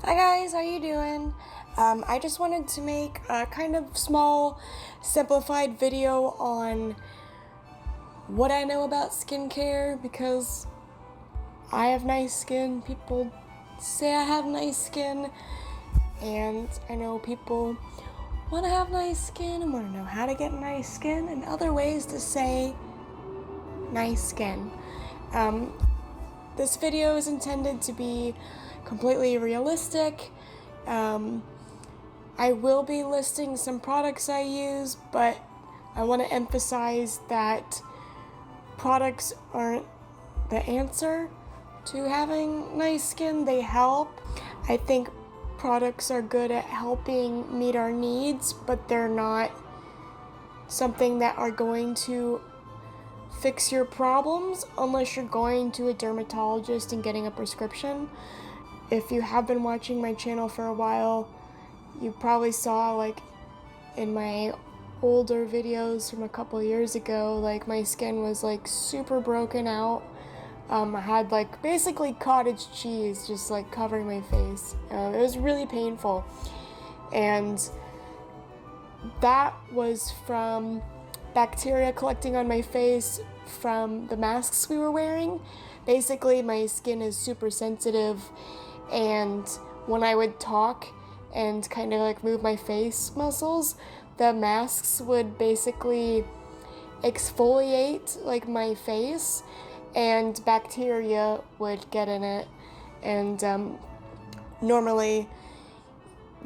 Hi guys, how you doing? I just wanted to make a kind of small, simplified video on what I know about skincare because I have nice skin. People say I have nice skin, and I know people want to have nice skin and want to know how to get nice skin and other ways to say nice skin. This video is intended to be completely realistic. I will be listing some products I use, but I want to emphasize that products aren't the answer to having nice skin. They help. I think products are good at helping meet our needs, but they're not something that are going to fix your problems unless you're going to a dermatologist and getting a prescription. If you have been watching my channel for a while, you probably saw in my older videos from a couple years ago, my skin was super broken out. I had basically cottage cheese just covering my face. It was really painful, and that was from bacteria collecting on my face from the masks we were wearing. Basically, my skin is super sensitive, and when I would talk and kind of move my face muscles, the masks would basically exfoliate my face, and bacteria would get in it, and normally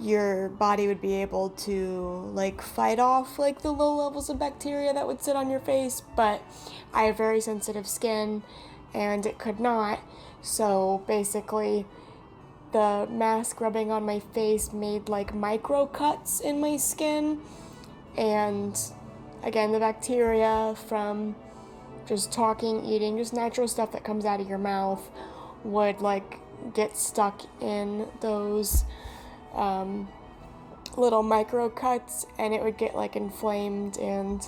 your body would be able to fight off the low levels of bacteria that would sit on your face, but I have very sensitive skin and it could not. So basically the mask rubbing on my face made micro cuts in my skin, and again, the bacteria from just talking, eating, just natural stuff that comes out of your mouth would get stuck in those little micro cuts, and it would get inflamed, and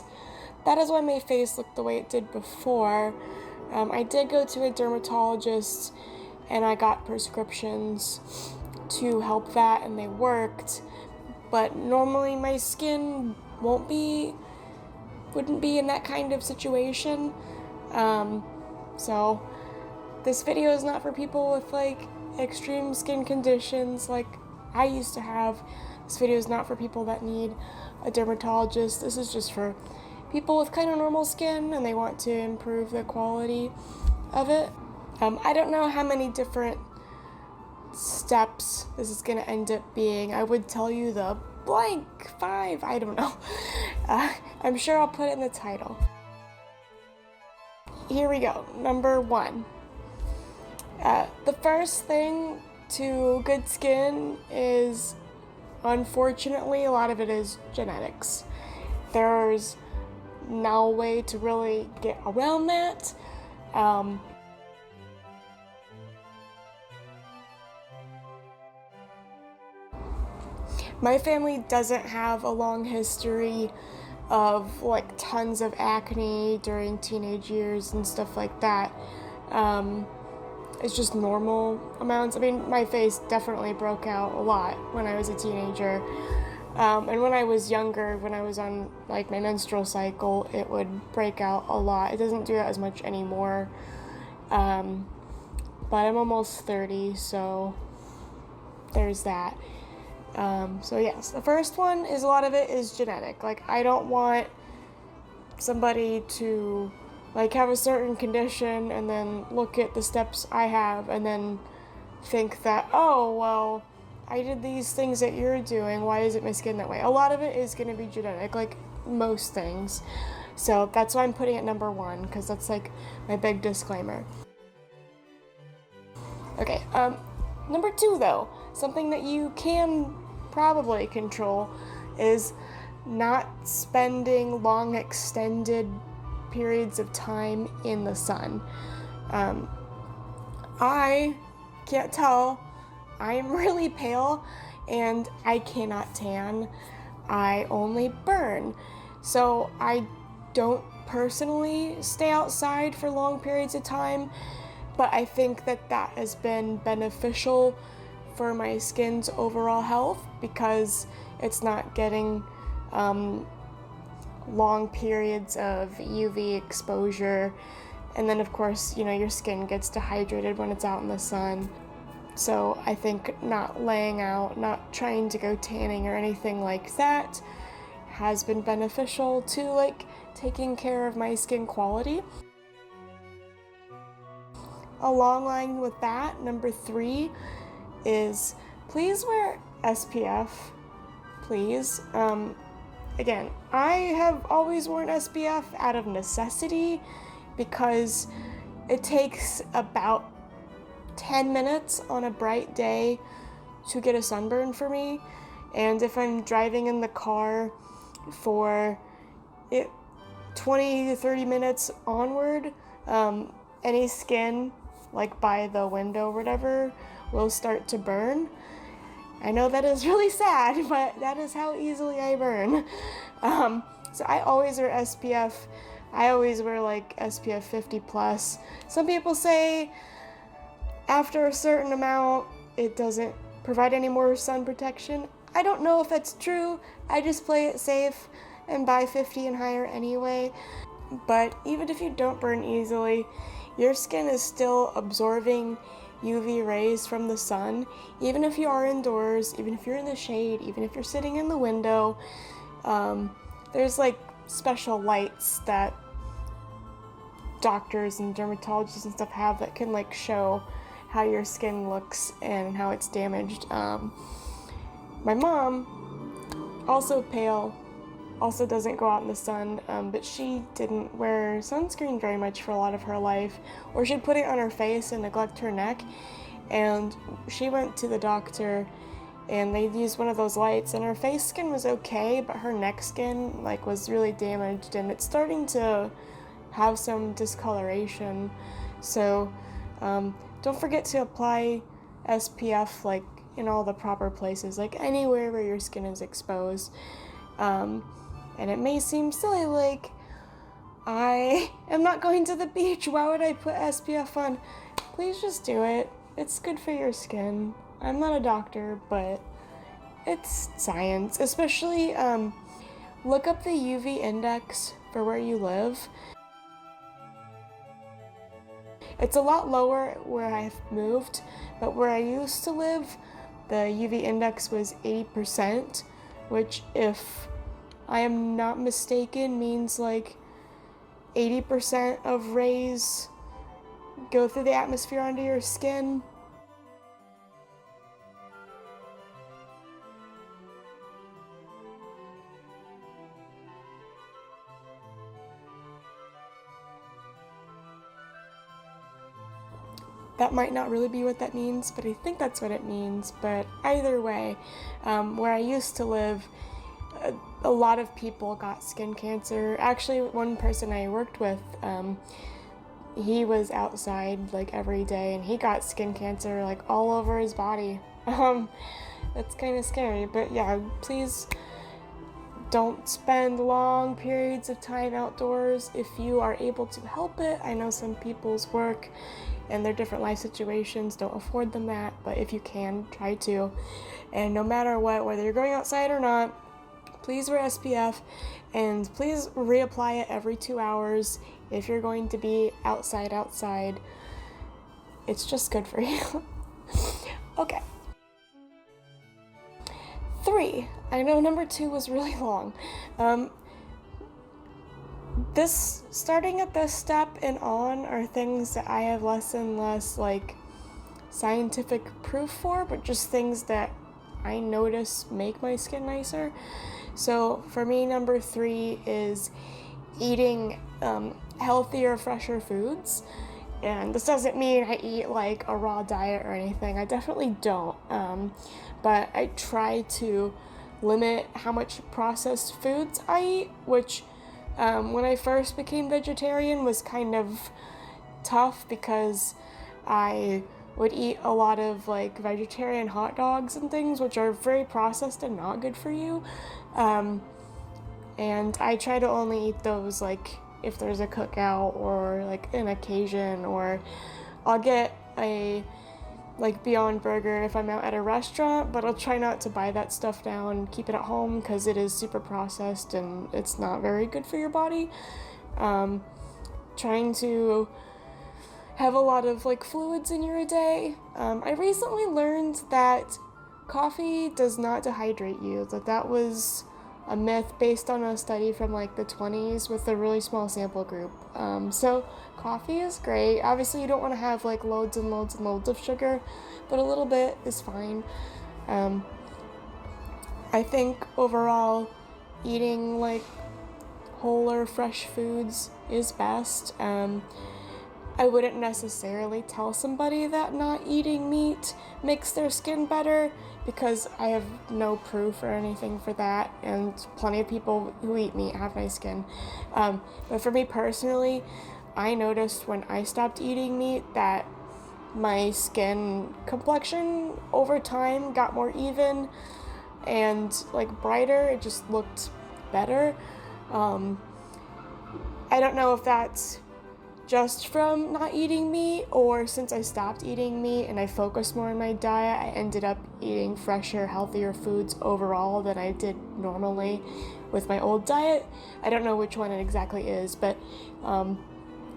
that is why my face looked the way it did before. I did go to a dermatologist and I got prescriptions to help that, and they worked, but normally my skin wouldn't be in that kind of situation. So this video is not for people with extreme skin conditions like I used to have. This video is not for people that need a dermatologist. This is just for people with kind of normal skin and they want to improve the quality of it. I don't know how many different steps this is going to end up being. I would tell you the blank 5, I don't know. I'm sure I'll put it in the title. Here we go. Number 1. The first thing to good skin is, unfortunately, a lot of it is genetics. There's no way to really get around that. My family doesn't have a long history of tons of acne during teenage years and stuff like that. It's just normal amounts. I mean, my face definitely broke out a lot when I was a teenager. And when I was younger, when I was on my menstrual cycle, it would break out a lot. It doesn't do that as much anymore. But I'm almost 30, so there's that. So yes, the first one is a lot of it is genetic. I don't want somebody to have a certain condition and then look at the steps I have and then think that, oh, well, I did these things that you're doing, why isn't my skin that way? A lot of it is going to be genetic, like most things. So that's why I'm putting it number 1, because that's my big disclaimer. Okay, number 2 though, something that you can probably control is not spending long extended periods of time in the sun. I can't tell, I'm really pale and I cannot tan. I only burn. So I don't personally stay outside for long periods of time, but I think that has been beneficial for my skin's overall health because it's not getting long periods of UV exposure. And then of course, your skin gets dehydrated when it's out in the sun. So I think not laying out, not trying to go tanning or anything like that has been beneficial to taking care of my skin quality. Along line with that, number 3 is please wear SPF, please. Again, I have always worn SPF out of necessity because it takes about 10 minutes on a bright day to get a sunburn for me. And if I'm driving in the car for 20 to 30 minutes onward, any skin, by the window or whatever, will start to burn. I know that is really sad, but that is how easily I burn. So I always wear SPF. I always wear SPF 50 plus. Some people say after a certain amount, it doesn't provide any more sun protection. I don't know if that's true. I just play it safe and buy 50 and higher anyway. But even if you don't burn easily, your skin is still absorbing UV rays from the sun. Even if you are indoors, even if you're in the shade, even if you're sitting in the window, there's special lights that doctors and dermatologists and stuff have that can show how your skin looks and how it's damaged. My mom, also pale, also doesn't go out in the sun, but she didn't wear sunscreen very much for a lot of her life, or she'd put it on her face and neglect her neck. And she went to the doctor and they used one of those lights, and her face skin was okay, but her neck skin was really damaged, and it's starting to have some discoloration. So don't forget to apply SPF in all the proper places, anywhere where your skin is exposed. And it may seem silly, I am not going to the beach, why would I put SPF on? Please just do it. It's good for your skin. I'm not a doctor, but it's science. Especially, look up the UV index for where you live. It's a lot lower where I've moved, but where I used to live, the UV index was 80%, which, if I am not mistaken, means 80% of rays go through the atmosphere onto your skin. That might not really be what that means, but I think that's what it means. But either way, where I used to live, a lot of people got skin cancer. Actually, one person I worked with, he was outside every day, and he got skin cancer all over his body. That's kind of scary, but yeah, please don't spend long periods of time outdoors if you are able to help it. I know some people's work and their different life situations don't afford them that, but if you can, try to. And no matter what, whether you're going outside or not, please wear SPF, and please reapply it every 2 hours if you're going to be outside. It's just good for you. Okay. 3. I know number 2 was really long. This, starting at this step and on, are things that I have less and less scientific proof for, but just things that I notice make my skin nicer. So for me, number 3 is eating healthier, fresher foods. And this doesn't mean I eat a raw diet or anything. I definitely don't. But I try to limit how much processed foods I eat, which when I first became vegetarian was kind of tough because I would eat a lot of vegetarian hot dogs and things, which are very processed and not good for you. And I try to only eat those if there's a cookout or an occasion, or I'll get a like Beyond Burger if I'm out at a restaurant, but I'll try not to buy that stuff now and keep it at home because it is super processed and it's not very good for your body. Trying to have a lot of like fluids in your day. I recently learned that coffee does not dehydrate you, that was a myth based on a study from like the 20s with a really small sample group. So coffee is great. Obviously you don't want to have like loads and loads and loads of sugar, but a little bit is fine. I think overall eating like whole or fresh foods is best. I wouldn't necessarily tell somebody that not eating meat makes their skin better because I have no proof or anything for that, and plenty of people who eat meat have nice skin. But for me personally, I noticed when I stopped eating meat that my skin complexion over time got more even and like brighter. It just looked better. I don't know if that's just from not eating meat, or since I stopped eating meat and I focused more on my diet, I ended up eating fresher, healthier foods overall than I did normally with my old diet. I don't know which one it exactly is, but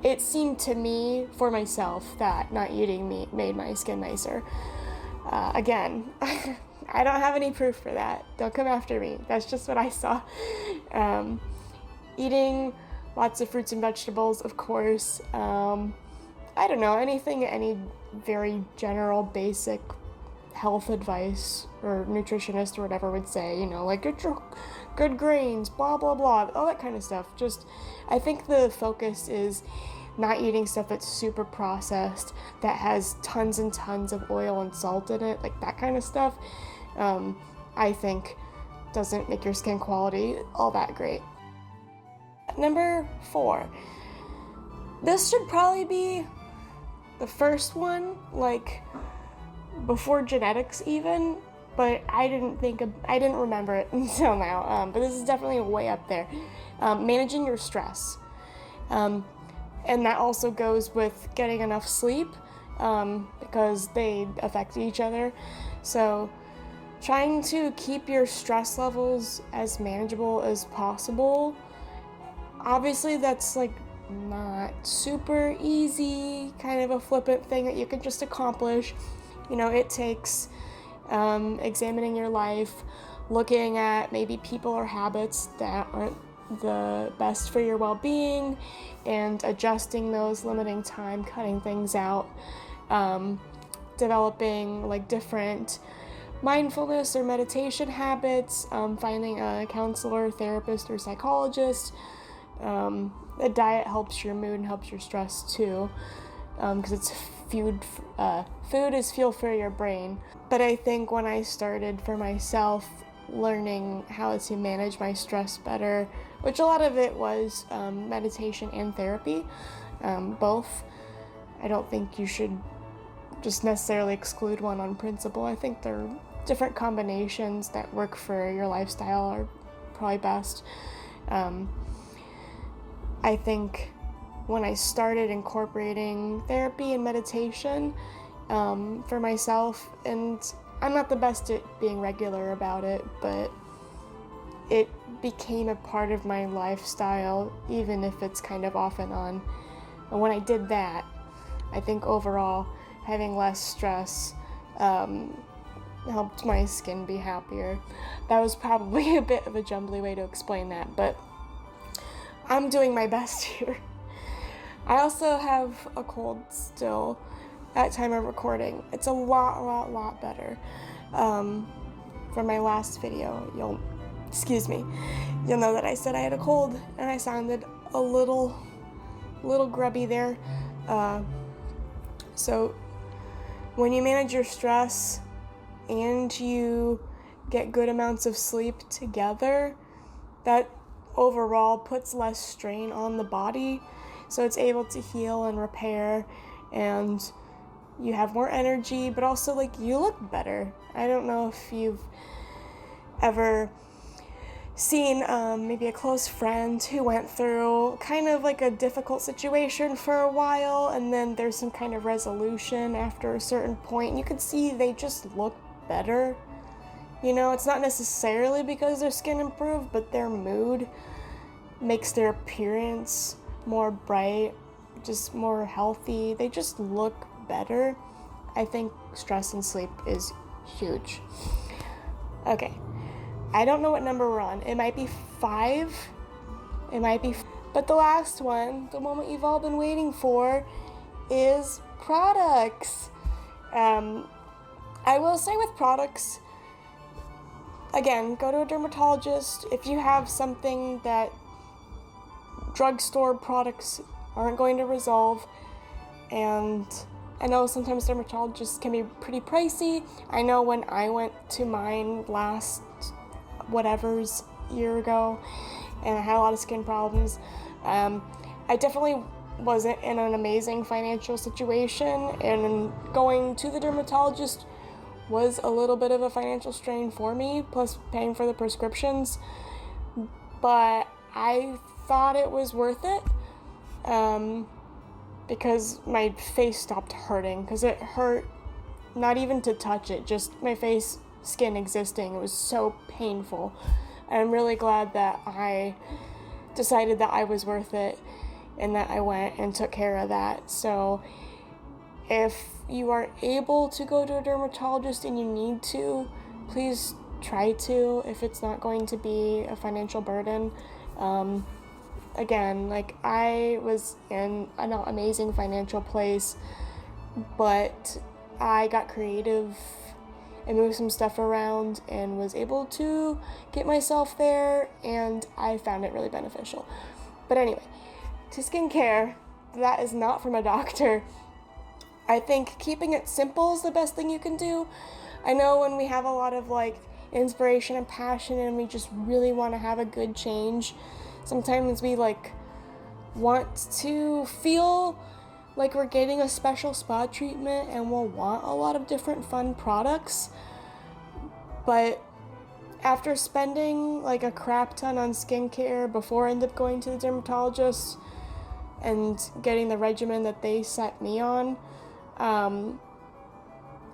it seemed to me, for myself, that not eating meat made my skin nicer. Again, I don't have any proof for that. Don't come after me. That's just what I saw. Eating lots of fruits and vegetables, of course. I don't know, any very general, basic health advice or nutritionist or whatever would say, like get your good grains, blah, blah, blah, all that kind of stuff. Just, I think the focus is not eating stuff that's super processed, that has tons and tons of oil and salt in it, like that kind of stuff, I think doesn't make your skin quality all that great. Number 4. This should probably be the first one, like before genetics even, but I didn't remember it until now. But this is definitely way up there. Managing your stress. And that also goes with getting enough sleep, because they affect each other. So trying to keep your stress levels as manageable as possible. Obviously, that's like not super easy, kind of a flippant thing that you can just accomplish. It takes examining your life, looking at maybe people or habits that aren't the best for your well-being, and adjusting those, limiting time, cutting things out, developing like different mindfulness or meditation habits, finding a counselor, therapist, or psychologist. The diet helps your mood and helps your stress too, because it's food is fuel for your brain. But I think when I started for myself learning how to manage my stress better, which a lot of it was meditation and therapy, both. I don't think you should just necessarily exclude one on principle. I think there are different combinations that work for your lifestyle are probably best. I think when I started incorporating therapy and meditation for myself, and I'm not the best at being regular about it, but it became a part of my lifestyle, even if it's kind of off and on. And when I did that, I think overall having less stress helped my skin be happier. That was probably a bit of a jumbly way to explain that, but I'm doing my best here. I also have a cold still at time of recording. It's a lot better. From my last video, you'll know that I said I had a cold and I sounded a little grubby there. So when you manage your stress and you get good amounts of sleep together, that overall puts less strain on the body, so it's able to heal and repair, and you have more energy, but also like you look better. I don't know if you've ever seen maybe a close friend who went through kind of like a difficult situation for a while, and then there's some kind of resolution after a certain point, and you can see they just look better. You know, it's not necessarily because their skin improved, but their mood makes their appearance more bright, just more healthy. They just look better. I think stress and sleep is huge. Okay. I don't know what number we're on. It might be 5. It might be. But the last one, the moment you've all been waiting for, is products. I will say with products, again, go to a dermatologist. If you have something that drugstore products aren't going to resolve, and I know sometimes dermatologists can be pretty pricey. I know when I went to mine last whatever's year ago and I had a lot of skin problems, I definitely wasn't in an amazing financial situation, and going to the dermatologist was a little bit of a financial strain for me, plus paying for the prescriptions, but I thought it was worth it, because my face stopped hurting, because it hurt not even to touch it, just my face skin existing. It was so painful. And I'm really glad that I decided that I was worth it and that I went and took care of that. So if you are able to go to a dermatologist and you need to, please try to, if it's not going to be a financial burden. Again, like, I was in an amazing financial place, but I got creative and moved some stuff around and was able to get myself there, and I found it really beneficial. But anyway, to skincare, that is not from a doctor. I think keeping it simple is the best thing you can do. I know when we have a lot of like inspiration and passion and we just really want to have a good change, sometimes we like want to feel like we're getting a special spa treatment, and we'll want a lot of different fun products. But after spending like a crap ton on skincare before I end up going to the dermatologist and getting the regimen that they set me on, and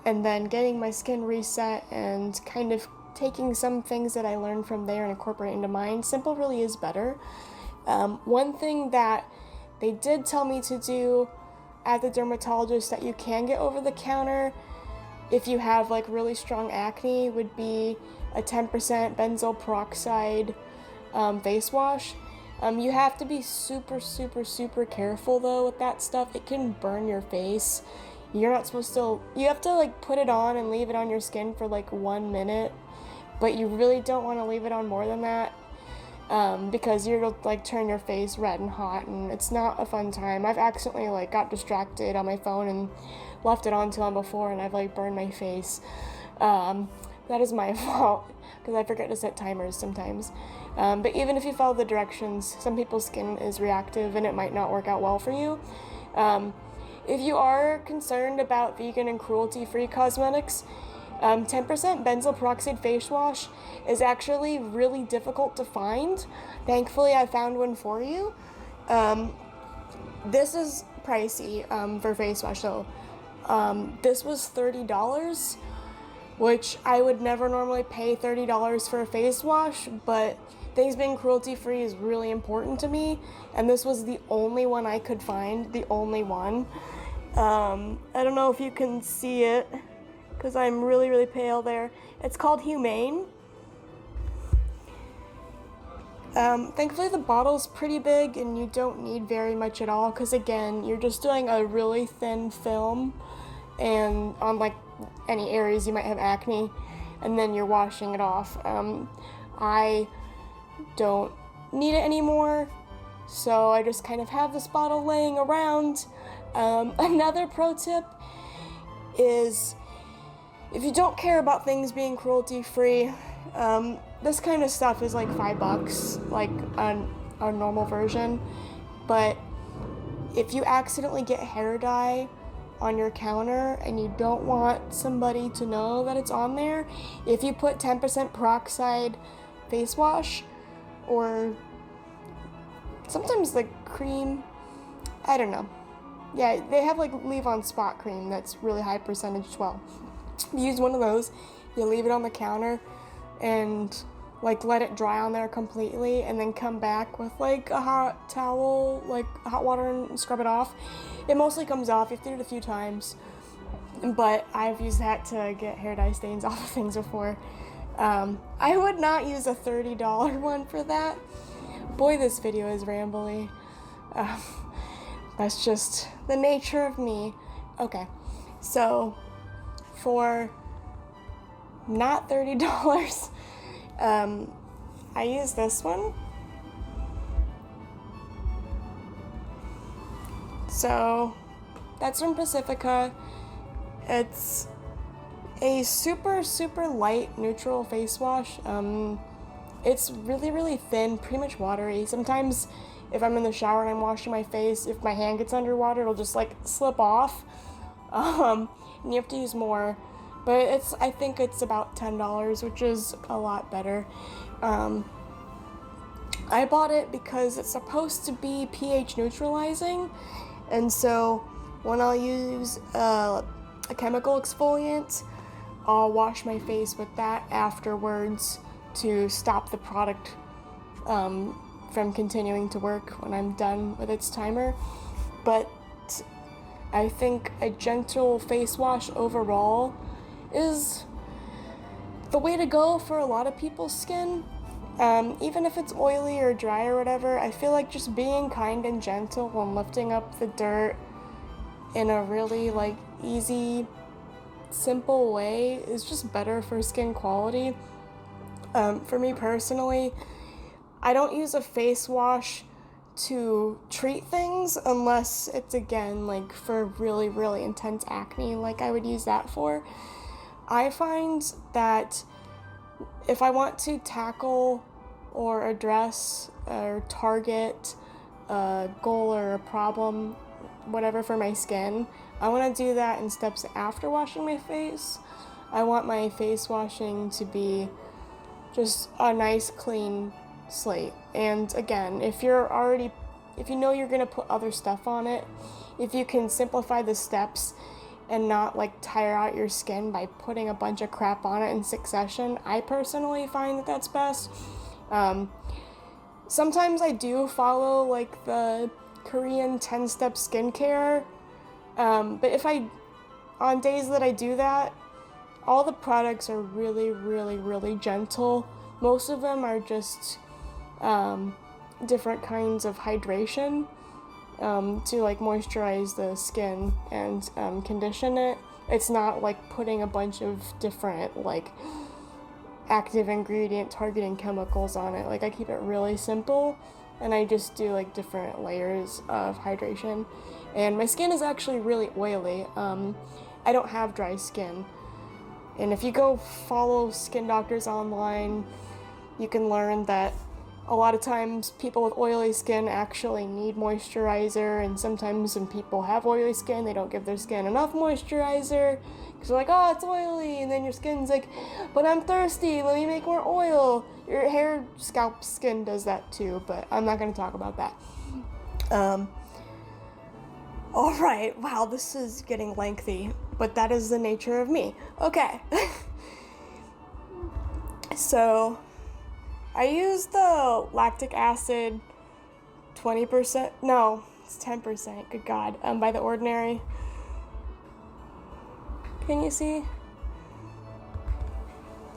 then getting my skin reset and kind of taking some things that I learned from there and incorporating into mine, simple really is better. One thing that they did tell me to do at the dermatologist that you can get over the counter if you have like really strong acne would be a 10% benzoyl peroxide face wash. You have to be super careful though with that stuff. It can burn your face. You're not supposed to, you have to like put it on and leave it on your skin for like 1 minute, but you really don't want to leave it on more than that. Because you'll like turn your face red and hot, and it's not a fun time. I've accidentally like got distracted on my phone and left it on too long before, and I've like burned my face. That is my fault because I forget to set timers sometimes. But even if you follow the directions, some people's skin is reactive and it might not work out well for you. If you are concerned about vegan and cruelty-free cosmetics, 10% benzoyl peroxide face wash is actually really difficult to find. Thankfully, I found one for you. This is pricey for face wash though. This was $30, which I would never normally pay $30 for a face wash, but things being cruelty-free is really important to me, and this was the only one I could find, the only one. I don't know if you can see it, because I'm really pale there. It's called Humane. Thankfully the bottle's pretty big and you don't need very much at all, because again, you're just doing a really thin film and on like any areas you might have acne, and then you're washing it off. I don't need it anymore, so I just kind of have this bottle laying around. Another pro tip is, if you don't care about things being cruelty-free, this kind of stuff is like $5, like a normal version. But if you accidentally get hair dye on your counter and you don't want somebody to know that it's on there, if you put 10% peroxide face wash, or sometimes like cream. I don't know. Yeah, they have like leave-on spot cream that's really high percentage as well. You use one of those, you leave it on the counter, and like let it dry on there completely, and then come back with like a hot towel, like hot water, and scrub it off. It mostly comes off. You have to do it a few times, but I've used that to get hair dye stains off of things before. I would not use a $30 one for that. Boy, this video is rambly. That's just the nature of me. Okay, so for not $30, I use this one. So that's from Pacifica. It's a super, super light neutral face wash. It's really, really thin, pretty much watery. Sometimes if I'm in the shower and I'm washing my face, if my hand gets underwater, it'll just like slip off. And you have to use more. But I think it's about $10, which is a lot better. I bought it because it's supposed to be pH neutralizing. And so when I'll use a chemical exfoliant, I'll wash my face with that afterwards to stop the product from continuing to work when I'm done with its timer. But I think a gentle face wash overall is the way to go for a lot of people's skin. Even if it's oily or dry or whatever, I feel like just being kind and gentle and lifting up the dirt in a really like easy, simple way is just better for skin quality. For me personally, I don't use a face wash to treat things unless it's, again, like for really, really intense acne, like I would use that for. I find that if I want to tackle or address or target a goal or a problem, whatever, for my skin, I want to do that in steps after washing my face. I want my face washing to be just a nice clean slate. And again, if you know you're going to put other stuff on it, if you can simplify the steps and not like tire out your skin by putting a bunch of crap on it in succession, I personally find that that's best. Sometimes I do follow like the Korean 10-step skincare, but on days that I do that, all the products are really, really, really gentle. Most of them are just different kinds of hydration to like moisturize the skin and condition it. It's not like putting a bunch of different like active ingredient targeting chemicals on it. Like I keep it really simple, and I just do like different layers of hydration. And my skin is actually really oily. I don't have dry skin. And if you go follow skin doctors online, you can learn that a lot of times people with oily skin actually need moisturizer, and sometimes when people have oily skin, they don't give their skin enough moisturizer because they're like, oh, it's oily, and then your skin's like, but I'm thirsty, let me make more oil. Your hair, scalp, skin does that too, but I'm not going to talk about that. All right, wow, this is getting lengthy, but that is the nature of me. Okay. So I use the lactic acid 20%, no, it's 10%, good God, by The Ordinary. Can you see?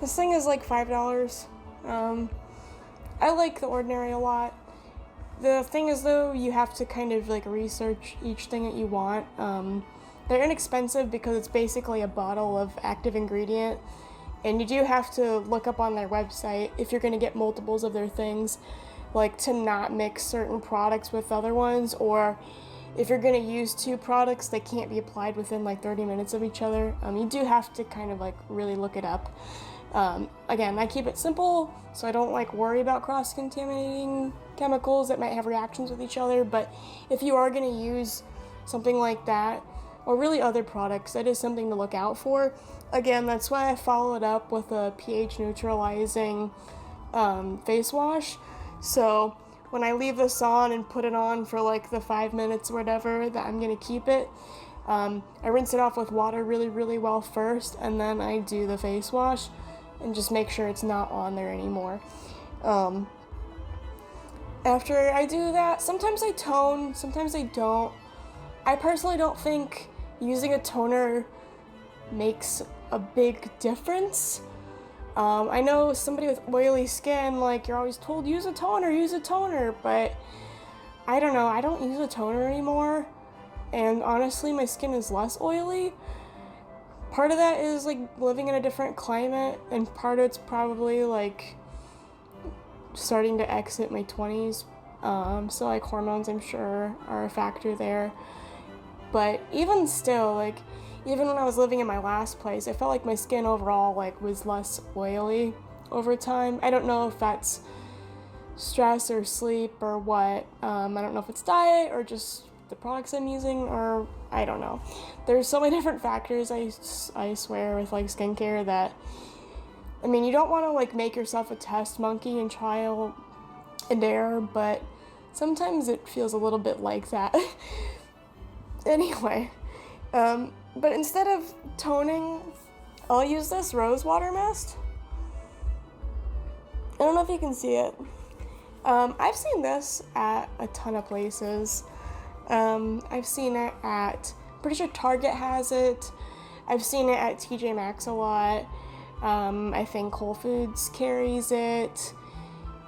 This thing is like $5. I like The Ordinary a lot. The thing is though, you have to kind of like research each thing that you want. They're inexpensive because it's basically a bottle of active ingredient. And you do have to look up on their website if you're going to get multiples of their things, like to not mix certain products with other ones, or if you're going to use two products, they can't be applied within like 30 minutes of each other. You do have to kind of like really look it up. Again, I keep it simple, so I don't like worry about cross-contaminating chemicals that might have reactions with each other. But if you are going to use something like that, or really other products, that is something to look out for. Again, that's why I follow it up with a pH neutralizing face wash. So when I leave this on and put it on for like the 5 minutes or whatever that I'm gonna keep it, I rinse it off with water really, really well first, and then I do the face wash and just make sure it's not on there anymore. After I do that, sometimes I tone, sometimes I don't. I personally don't think using a toner makes a big difference. I know somebody with oily skin, like, you're always told, use a toner, but I don't know, I don't use a toner anymore, and honestly, my skin is less oily. Part of that is, like, living in a different climate, and part of it's probably, like, starting to exit my 20s, so, like, hormones, I'm sure, are a factor there. But even still, like, even when I was living in my last place, I felt like my skin overall, like, was less oily over time. I don't know if that's stress or sleep or what. I don't know if it's diet or just the products I'm using, or I don't know. There's so many different factors, I swear, with, like, skincare that, I mean, you don't want to, like, make yourself a test monkey and trial and error, but sometimes it feels a little bit like that. Anyway, but instead of toning, I'll use this rose water mist. I don't know if you can see it. I've seen this at a ton of places. I've seen it at, pretty sure Target has it. I've seen it at TJ Maxx a lot. I think Whole Foods carries it.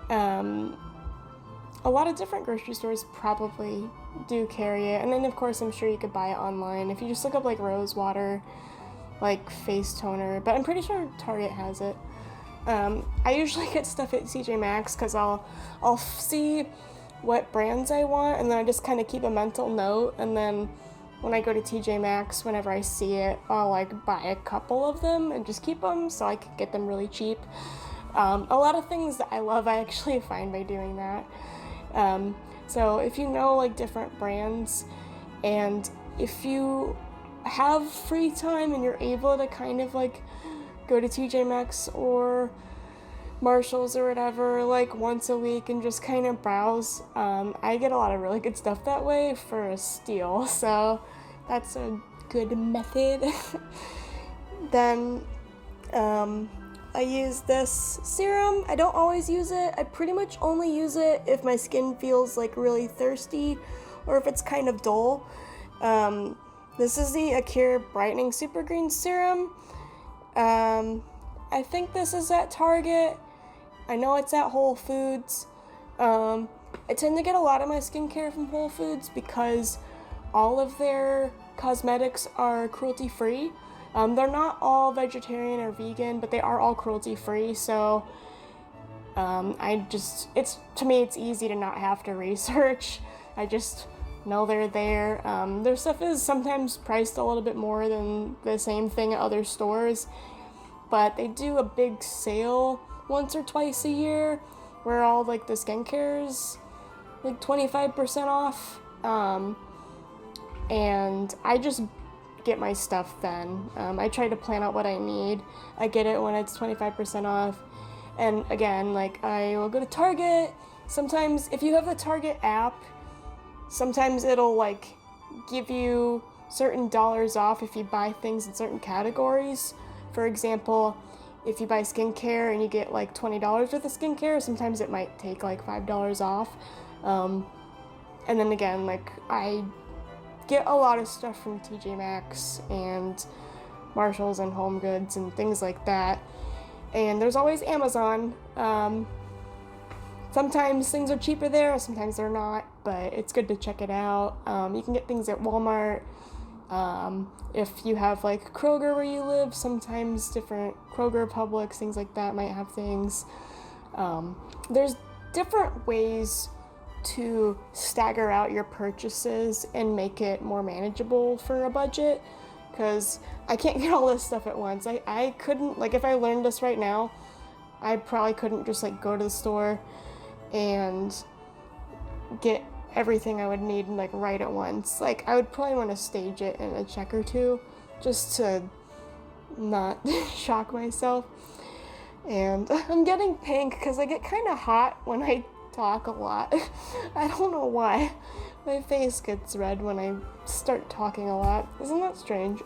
A lot of different grocery stores probably do carry it. And then, of course, I'm sure you could buy it online if you just look up, like, rose water, like, face toner. But I'm pretty sure Target has it. I usually get stuff at TJ Maxx because I'll see what brands I want, and then I just kind of keep a mental note, and then when I go to TJ Maxx, whenever I see it, I'll, like, buy a couple of them and just keep them so I can get them really cheap. A lot of things that I love, I actually find by doing that. So if you know, like, different brands, and if you have free time and you're able to kind of, like, go to TJ Maxx or Marshalls or whatever, like, once a week and just kind of browse, I get a lot of really good stuff that way for a steal, so that's a good method. Then, I use this serum. I don't always use it. I pretty much only use it if my skin feels, like, really thirsty or if it's kind of dull. This is the Acure Brightening Super Green Serum. I think this is at Target. I know it's at Whole Foods. I tend to get a lot of my skincare from Whole Foods because all of their cosmetics are cruelty-free. They're not all vegetarian or vegan, but they are all cruelty-free, so to me, it's easy to not have to research. I just know they're there. Their stuff is sometimes priced a little bit more than the same thing at other stores, but they do a big sale once or twice a year where all, like, the skincare is, like, 25% off, and I just get my stuff then. I try to plan out what I need. I get it when it's 25% off. And again, like, I will go to Target. Sometimes, if you have the Target app, sometimes it'll, like, give you certain dollars off if you buy things in certain categories. For example, if you buy skincare and you get, like, $20 worth of skincare, sometimes it might take, like, $5 off. And then again, like, I get a lot of stuff from TJ Maxx and Marshalls and Home Goods and things like that. And there's always Amazon. Sometimes things are cheaper there, sometimes they're not, but it's good to check it out. You can get things at Walmart. If you have, like, Kroger where you live, sometimes different Kroger, Publix, things like that might have things. There's different ways to stagger out your purchases and make it more manageable for a budget, because I can't get all this stuff at once. I couldn't, like, if I learned this right now, I probably couldn't just, like, go to the store and get everything I would need, like, right at once. Like, I would probably want to stage it in a check or two just to not shock myself. And I'm getting pink because I get kind of hot when I talk a lot. I don't know why. My face gets red when I start talking a lot. Isn't that strange?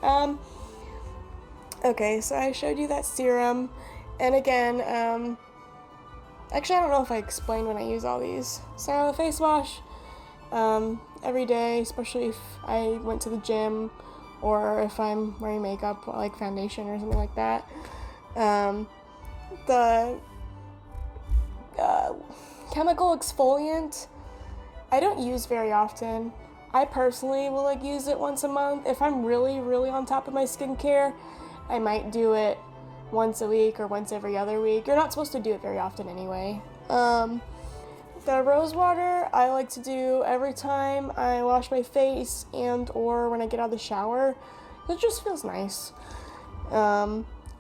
Okay, so I showed you that serum. And again, actually I don't know if I explained when I use all these. So the face wash, every day, especially if I went to the gym or if I'm wearing makeup, like foundation or something like that. The chemical exfoliant, I don't use very often. I personally will like use it once a month. If I'm really, really on top of my skincare, I might do it once a week or once every other week. You're not supposed to do it very often anyway. The rose water I like to do every time I wash my face and or when I get out of the shower. It just feels nice.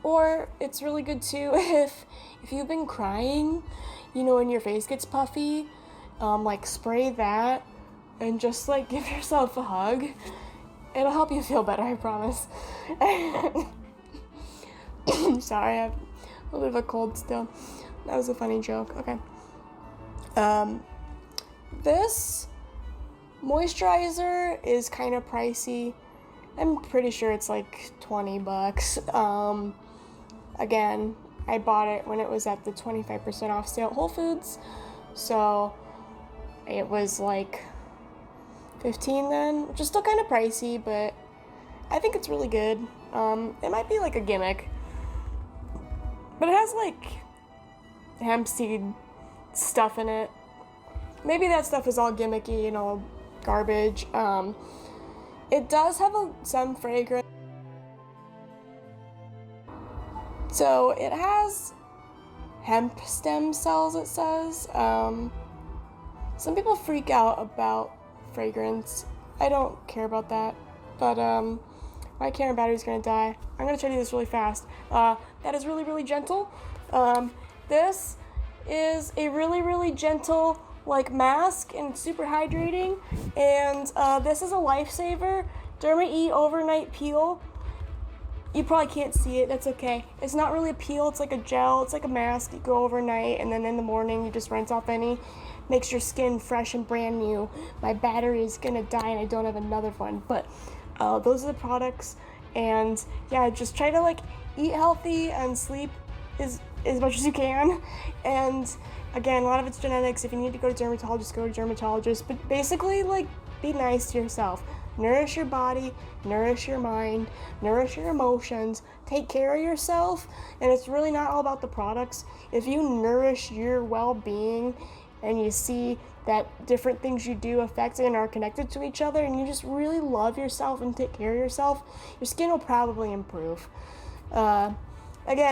Or it's really good too if you've been crying, you know, and your face gets puffy, like spray that and just like give yourself a hug. It'll help you feel better, I promise. Sorry, I have a little bit of a cold still. That was a funny joke. Okay. This moisturizer is kind of pricey. I'm pretty sure it's like $20. Again, I bought it when it was at the 25% off sale at Whole Foods. So it was like $15 then, which is still kind of pricey, but I think it's really good. It might be like a gimmick, but it has like hemp seed stuff in it. Maybe that stuff is all gimmicky, you know, garbage. It does have some fragrance. So it has hemp stem cells, it says. Some people freak out about fragrance. I don't care about that, but my camera battery's gonna die. I'm gonna try to do this really fast. That is really, really gentle. This is a really, really gentle like mask and super hydrating, and this is a lifesaver. Derma E Overnight Peel. You probably can't see it, that's okay. It's not really a peel, it's like a gel, it's like a mask. You go overnight and then in the morning you just rinse off any. Makes your skin fresh and brand new. My battery is gonna die and I don't have another one, but those are the products. And yeah, just try to like eat healthy and sleep as much as you can. And again, a lot of it's genetics. If you need to go to dermatologist, go to dermatologist. But basically, like, be nice to yourself. Nourish your body, nourish your mind, nourish your emotions, take care of yourself. And it's really not all about the products. If you nourish your well-being and you see that different things you do affect and are connected to each other, and you just really love yourself and take care of yourself, your skin will probably improve. Again,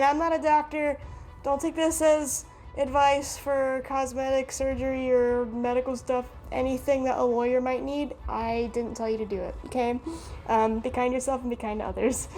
I'm not a doctor. Don't take this as advice for cosmetic surgery or medical stuff. Anything that a lawyer might need, I didn't tell you to do it, okay? Be kind to yourself and be kind to others.